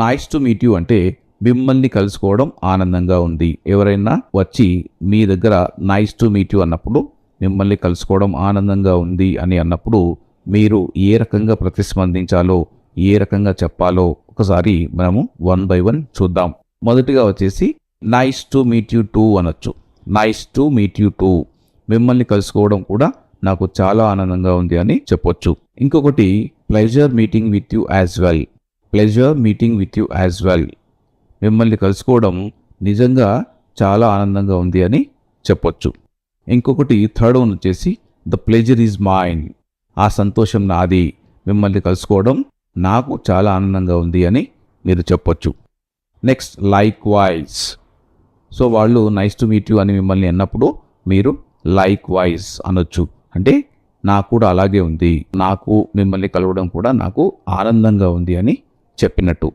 Nice to meet you అంటే మిమ్మల్ని కలుసుకోవడం ఆనందంగా ఉంది. ఎవరైనా వచ్చి మీ దగ్గర నైస్ టు మీట్ యూ అన్నప్పుడు, మిమ్మల్ని కలుసుకోవడం ఆనందంగా ఉంది అని అన్నప్పుడు మీరు ఏ రకంగా ప్రతిస్పందించాలో, ఏ రకంగా చెప్పాలో ఒకసారి మనము 1 by 1 చూద్దాం. మొదటిగా వచ్చేసి nice to meet you too అనొచ్చు. Nice to meet you too, మిమ్మల్ని కలుసుకోవడం కూడా నాకు చాలా ఆనందంగా ఉంది అని చెప్పొచ్చు. ఇంకొకటి pleasure meeting with you as well. Pleasure meeting with you as well, మిమ్మల్ని కలుసుకోవడం నిజంగా చాలా ఆనందంగా ఉంది అని చెప్పొచ్చు. ఇంకొకటి థర్డ్ వన్ వచ్చేసి ద ప్లెజర్ ఈజ్ మైన్. ఆ సంతోషం నాది, మిమ్మల్ని కలుసుకోవడం నాకు చాలా ఆనందంగా ఉంది అని మీరు చెప్పొచ్చు. Next like wise. సో వాళ్ళు నైస్ టు మీట్ యూ అని మిమ్మల్ని అన్నప్పుడు మీరు లైక్ వైజ్ అనొచ్చు. అంటే నాకు కూడా అలాగే ఉంది, నాకు మిమ్మల్ని కలవడం కూడా నాకు ఆనందంగా ఉంది అని చెప్పినట్టు.